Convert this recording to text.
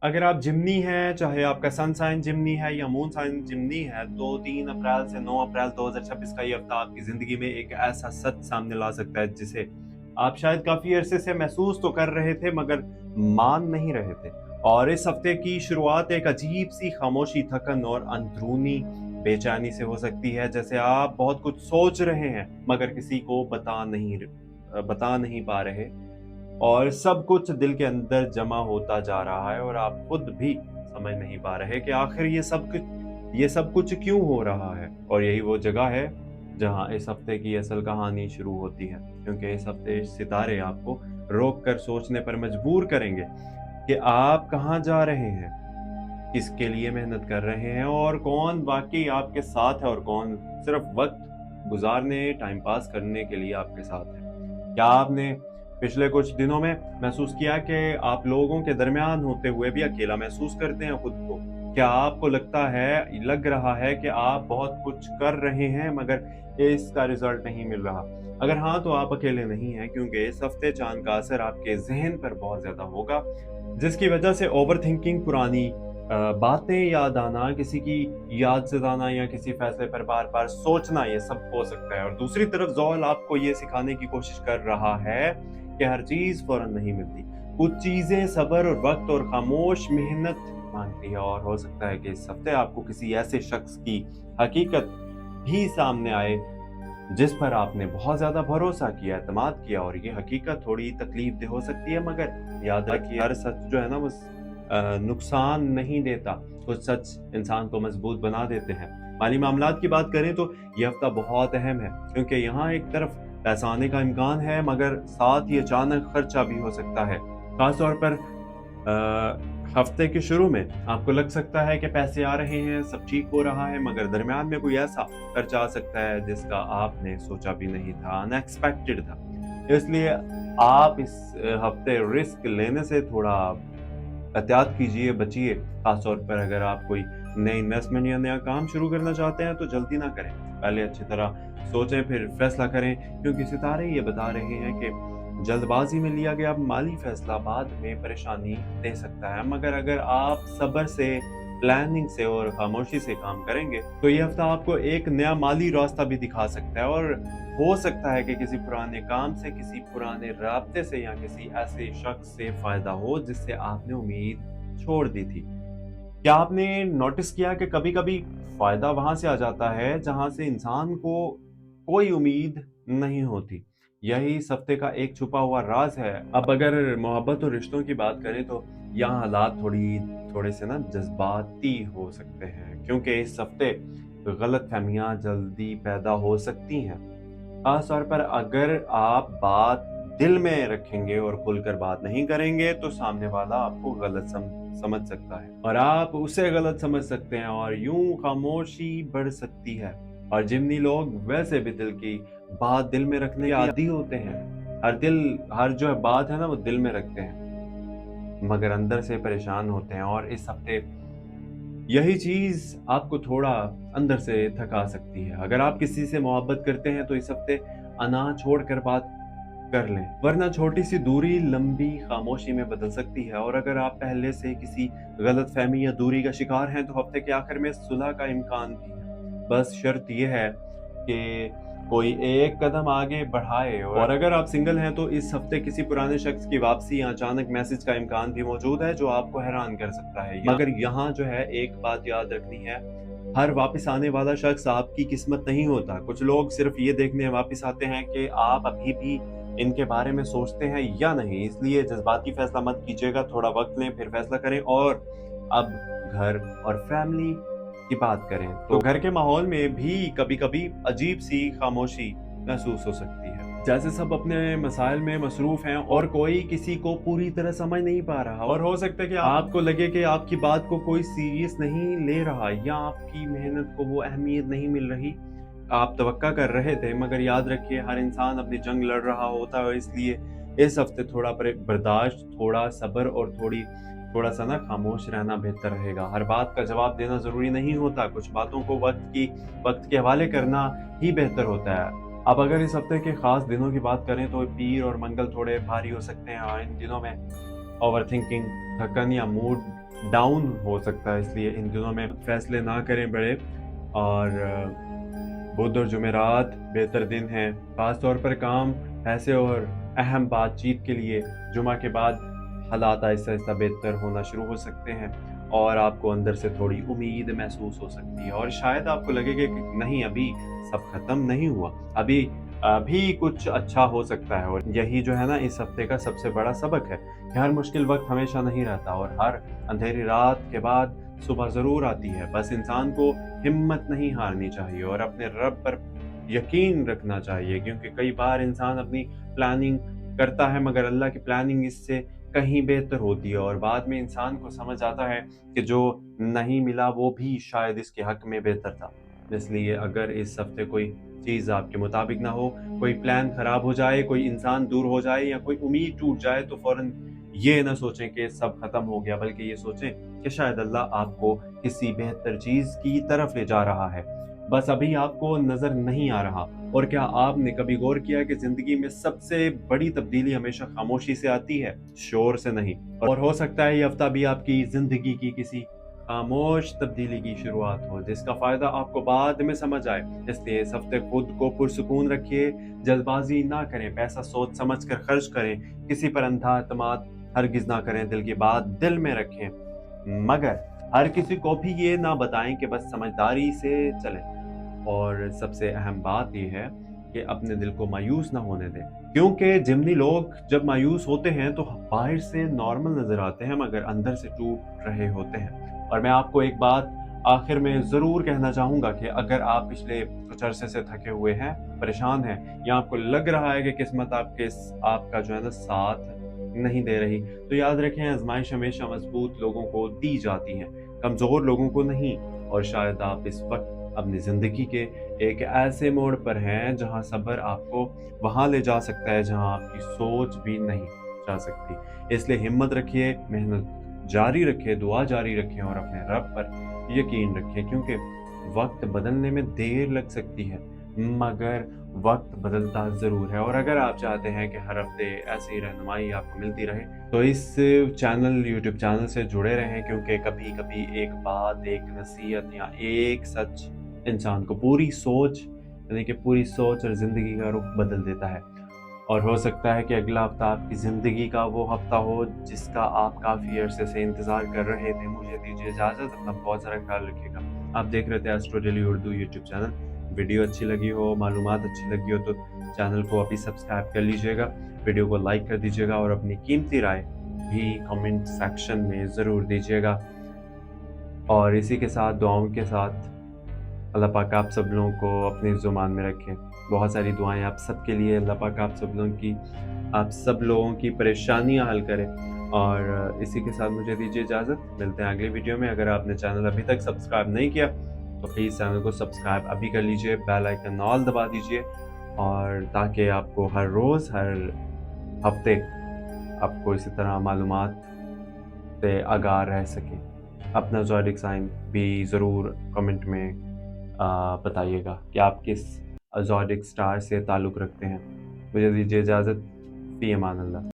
अगर आप जिमनी हैं, चाहे आपका सन साइन जिमनी है या मून साइन जिमनी है, तो 3 अप्रैल से 9 अप्रैल 2026 का ये हफ्ता आपकी ज़िंदगी में एक ऐसा सच सामने ला सकता है जिसे आप शायद काफ़ी अरसे से महसूस तो कर रहे थे मगर मान नहीं रहे थे। और इस हफ्ते की शुरुआत एक अजीब-सी खामोशी, थकन और अंदरूनी बेचैनी से हो सकती है, जैसे आप बहुत कुछ सोच रहे हैं मगर किसी को बता नहीं पा रहे। और सब कुछ दिल के अंदर जमा होता जा रहा है और आप खुद भी समझ नहीं पा रहे कि आखिर ये सब कुछ क्यों हो रहा है। और यही वो जगह है जहां इस हफ्ते की असल कहानी शुरू होती है, क्योंकि इस हफ्ते सितारे आपको रोक कर सोचने पर मजबूर करेंगे कि आप कहाँ जा रहे हैं, किसके लिए मेहनत कर रहे हैं और कौन वाकई आपके साथ है और कौन सिर्फ वक्त गुजारने, टाइम पास करने के लिए आपके साथ है। क्या आपने पिछले कुछ दिनों में महसूस किया कि आप लोगों के दरमियान होते हुए भी अकेला महसूस करते हैं खुद को? क्या आपको लग रहा है कि आप बहुत कुछ कर रहे हैं मगर इसका रिजल्ट नहीं मिल रहा? अगर हाँ, तो आप अकेले नहीं हैं, क्योंकि इस हफ्ते चाँद का असर आपके ज़हन पर बहुत ज़्यादा होगा, जिसकी वजह से ओवरथिंकिंग, पुरानी बातें याद आना, किसी की याद सताना या किसी फैसले पर बार-बार सोचना, ये सब हो सकता है। और दूसरी तरफ ज़ोहल आपको ये सिखाने की कोशिश कर रहा है कि हर चीज़ फ़ौरन नहीं मिलती। कुछ चीज़ें सब्र और वक़्त और खामोश मेहनत माँगती है। और हो सकता है कि इस हफ़्ते आपको किसी ऐसे शख़्स की हकीकत भी सामने आए, जिस पर आपने बहुत ज़्यादा भरोसा किया, एतमाद किया, और ये हकीकत थोड़ी तकलीफ़देह हो सकती है, मगर याद रखिए हर सच जो है ना वो नुकसान नहीं देता। कुछ सच इंसान को मज़बूत बना देते हैं। माली मामलात की बात करें तो ये हफ़्ता बहुत अहम है, क्योंकि यहाँ एक तरफ पैसा आने का इम्कान है, मगर साथ ही अचानक खर्चा भी हो सकता है। ख़ास तौर पर हफ्ते के शुरू में आपको लग सकता है कि पैसे आ रहे हैं, सब ठीक हो रहा है, मगर दरमियान में कोई ऐसा खर्चा आ सकता है जिसका आपने सोचा भी नहीं था, अनएक्सपेक्टेड था। इसलिए आप इस हफ्ते रिस्क लेने से थोड़ा एहतियात कीजिए, बचिए। ख़ास तौर पर अगर आप कोई नई इन्वेस्टमेंट या नया काम शुरू करना चाहते हैं, तो जल्दी ना करें। पहले अच्छी तरह सोचें, फिर फैसला करें, क्योंकि सितारे ये बता रहे हैं कि जल्दबाज़ी में लिया गया माली फैसला बाद में परेशानी दे सकता है। मगर अगर आप सब्र से, प्लानिंग से और खामोशी से काम करेंगे, तो ये हफ़्ता आपको एक नया माली रास्ता भी दिखा सकता है। और हो सकता है कि किसी पुराने काम से, किसी पुराने राब्ते से या किसी ऐसे शख्स से फ़ायदा हो जिससे आपने उम्मीद छोड़ दी थी। क्या आपने नोटिस किया कि कभी-कभी फ़ायदा वहाँ से आ जाता है जहाँ से इंसान को कोई उम्मीद नहीं होती? यही इस हफ्ते का एक छुपा हुआ राज़ है। अब अगर मोहब्बत और रिश्तों की बात करें, तो यहाँ हालात थोड़े से ना जज़्बाती हो सकते हैं, क्योंकि इस हफ्ते गलतफ़हमियाँ जल्दी पैदा हो सकती हैं। खास तौर पर अगर आप बात दिल में रखेंगे और खुलकर बात नहीं करेंगे, तो सामने वाला आपको गलत समझ सकता है और आप उसे गलत समझ सकते हैं, और यूं खामोशी बढ़ सकती है। और जिमनी लोग वैसे भी दिल की बात दिल में रखने के आदी होते हैं। हर जो है बात है ना वो दिल में रखते हैं, मगर अंदर से परेशान होते हैं। और इस हफ्ते यही चीज़ आपको थोड़ा अंदर से थका सकती है। अगर आप किसी से मोहब्बत करते हैं, तो इस हफ्ते अना छोड़कर बात कर लें, वरना छोटी-सी दूरी लंबी खामोशी में बदल सकती है। और अगर आप पहले से किसी गलतफ़हमी या दूरी का शिकार हैं, तो हफ्ते के आखिर में सुलह का इम्कान भी है। बस शर्त ये है कि कोई एक कदम आगे बढ़ाए। और अगर आप सिंगल हैं, तो इस हफ्ते किसी पुराने शख्स की वापसी या अचानक मैसेज का इम्कान भी मौजूद है, जो आपको हैरान कर सकता है। मगर यहाँ जो है एक बात याद रखनी है, हर वापस आने वाला शख्स आपकी किस्मत नहीं होता। कुछ लोग सिर्फ ये देखने वापस आते हैं कि आप अभी भी इनके बारे में सोचते हैं या नहीं। इसलिए जज़्बाती फैसला मत कीजिएगा, थोड़ा वक़्त लें, फिर फैसला करें। और अब घर और फैमिली की बात करें, तो घर के माहौल में भी कभी-कभी अजीब-सी खामोशी महसूस हो सकती है। जैसे सब अपने मसाइल में मसरूफ़ हैं और कोई किसी को पूरी तरह समझ नहीं पा रहा। और हो सकता है कि आपको लगे कि आपकी बात को कोई सीरियस नहीं ले रहा, या आपकी मेहनत को वो अहमियत नहीं मिल रही आप तवक्का कर रहे थे। मगर याद रखिए, हर इंसान अपनी जंग लड़ रहा होता है, इसलिए इस हफ्ते थोड़ा बर्दाश्त, थोड़ा सब्र और थोड़ा-सा ना खामोश रहना बेहतर रहेगा। हर बात का जवाब देना ज़रूरी नहीं होता, कुछ बातों को वक़्त के हवाले करना ही बेहतर होता है। अब अगर इस हफ्ते के ख़ास दिनों की बात करें, तो पीर और मंगल थोड़े भारी हो सकते हैं। इन दिनों में ओवरथिंकिंग, थकन या मूड डाउन हो सकता है, इसलिए इन दिनों में फैसले ना करें बड़े। और बुध और जुमेरात बेहतर दिन हैं, खास तौर पर काम, पैसे और अहम बातचीत के लिए। जुमा के बाद हालात आहिस्ता आहिस्ता बेहतर होना शुरू हो सकते हैं और आपको अंदर से थोड़ी उम्मीद महसूस हो सकती है, और शायद आपको लगेगा कि नहीं, अभी सब खत्म नहीं हुआ, अभी कुछ अच्छा हो सकता है। और यही जो है ना इस हफ्ते का सबसे बड़ा सबक है कि हर मुश्किल वक्त हमेशा नहीं रहता और हर अंधेरी रात के बाद सुबह ज़रूर आती है। बस इंसान को हिम्मत नहीं हारनी चाहिए और अपने रब पर यकीन रखना चाहिए, क्योंकि कई बार इंसान अपनी प्लानिंग करता है मगर अल्लाह की प्लानिंग इससे कहीं बेहतर होती है, और बाद में इंसान को समझ आता है कि जो नहीं मिला वो भी शायद इसके हक में बेहतर था। इसलिए अगर इस हफ्ते कोई चीज़ आपके मुताबिक ना हो, कोई प्लान खराब हो जाए, कोई इंसान दूर हो जाए या कोई उम्मीद टूट जाए, तो फौरन ये ना सोचें कि सब खत्म हो गया, बल्कि ये सोचें कि शायद अल्लाह आपको किसी बेहतर चीज़ की तरफ ले जा रहा है, बस अभी आपको नज़र नहीं आ रहा। और क्या आपने कभी गौर किया कि ज़िंदगी में सबसे बड़ी तब्दीली हमेशा खामोशी से आती है, शोर से नहीं? और हो सकता है ये हफ्ता भी आपकी ज़िंदगी की किसी खामोश तब्दीली की शुरुआत हो, जिसका फ़ायदा आपको बाद में समझ आए। इसलिए इस हफ्ते खुद को पुरसुकून रखिए, जल्दबाजी ना करें, पैसा सोच समझ कर खर्च करें, किसी पर अंधा एतमाद हरगिज़ ना करें, दिल की बात दिल में रखें, मगर हर किसी को भी ये ना बताएं कि बस समझदारी से चलें। और सबसे अहम बात ये है कि अपने दिल को मायूस ना होने दें, क्योंकि जिमनी लोग जब मायूस होते हैं तो बाहर से नॉर्मल नजर आते हैं मगर अंदर से टूट रहे होते हैं। और मैं आपको एक बात आखिर में ज़रूर कहना चाहूँगा कि अगर आप पिछले कुछ अरसे से थके हुए हैं, परेशान हैं, या आपको लग रहा है कि किस्मत आपका जो है ना साथ नहीं दे रही, तो याद रखें, आजमाइश हमेशा मजबूत लोगों को दी जाती है, कमज़ोर लोगों को नहीं। और शायद आप इस वक्त अपनी ज़िंदगी के एक ऐसे मोड़ पर हैं जहां सब्र आपको वहां ले जा सकता है जहां आपकी सोच भी नहीं जा सकती। इसलिए हिम्मत रखिए, मेहनत जारी रखिए, दुआ जारी रखें और अपने रब पर यकीन रखें, क्योंकि वक्त बदलने में देर लग सकती है मगर वक्त बदलता ज़रूर है। और अगर आप चाहते हैं कि हर हफ्ते ऐसी रहनुमाई आपको मिलती रहे, तो इस यूट्यूब चैनल से जुड़े रहें, क्योंकि कभी कभी एक बात, एक नसीहत या एक सच इंसान को पूरी सोच और ज़िंदगी का रुख बदल देता है। और हो सकता है कि अगला हफ्ता आपकी ज़िंदगी का वो हफ्ता हो जिसका आप काफ़ी अरसे से इंतज़ार कर रहे थे। मुझे दीजिए इजाज़त, अपना बहुत सारा ख्याल रखिएगा। आप देख रहे थे astro daily Urdu YouTube channel. Video अच्छी लगी हो, मालूमात अच्छी लगी हो, तो चैनल को अभी सब्सक्राइब कर लीजिएगा, वीडियो को लाइक कर दीजिएगा और अपनी कीमती राय भी कमेंट सेक्शन में ज़रूर दीजिएगा। और इसी के साथ दुआओं के साथ अल्लाह पाक आप सब लोगों को अपनी ज़ुबान में रखे। बहुत सारी दुआएँ आप सबके लिए, अल्लाह पाक आप सब लोगों की परेशानियाँ हल करे। और इसी के साथ मुझे दीजिए इजाज़त, मिलते हैं अगली वीडियो में। अगर आपने चैनल अभी तक सब्सक्राइब नहीं किया तो प्लीज़ चैनल को सब्सक्राइब अभी कर लीजिए, बेल आइकन ऑल दबा दीजिए, और ताकि आपको हर रोज़, हर हफ्ते आपको इसी तरह मालूमात से आगाह रह सकें। अपना ज़ोडिक साइन भी ज़रूर कमेंट में बताइएगा कि आप किस ज़ोडिक स्टार से ताल्लुक़ रखते हैं। मुझे दीजिए इजाज़त, फ़ी अमान अल्लाह।